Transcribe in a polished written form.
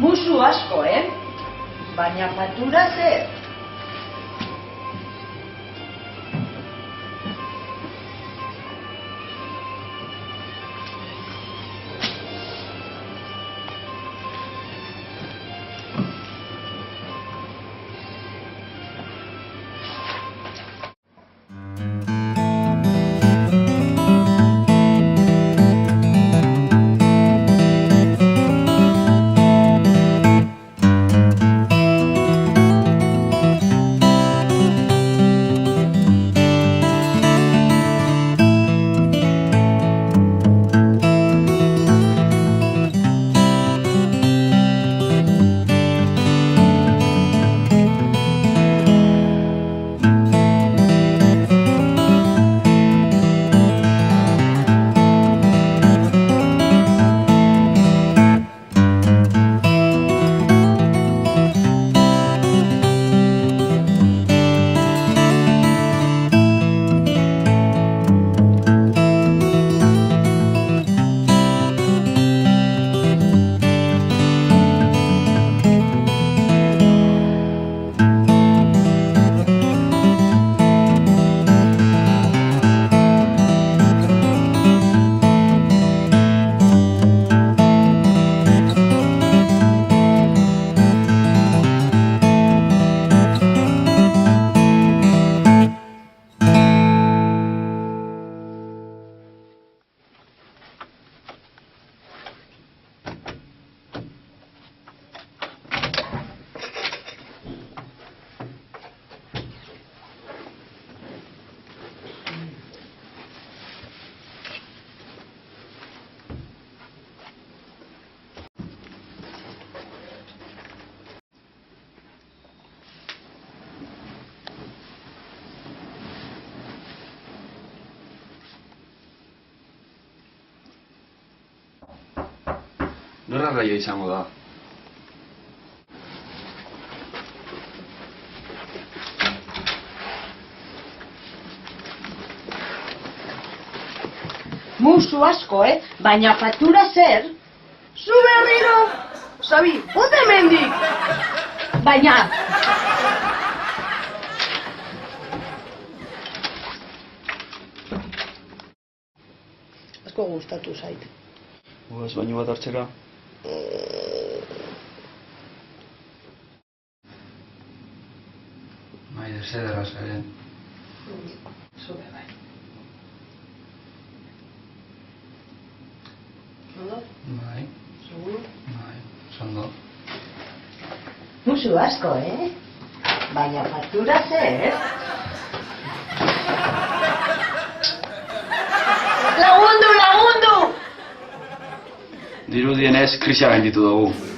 Musu asko, baina faktura zer? Nora raia izango da? Musu asko, baina faktura zer? Zu berriro! Sabi, bote hemendik! Baina... Asko gustatu zait. Guaz, baino bat hartzera. Maider, zederra zaren. Zure bai. Ondo? Bai, Seguro? bai, zondo. Musu asko, baina faktura zer? Lagundu, lagundu! Dirudienez, krisia gainditu dugu.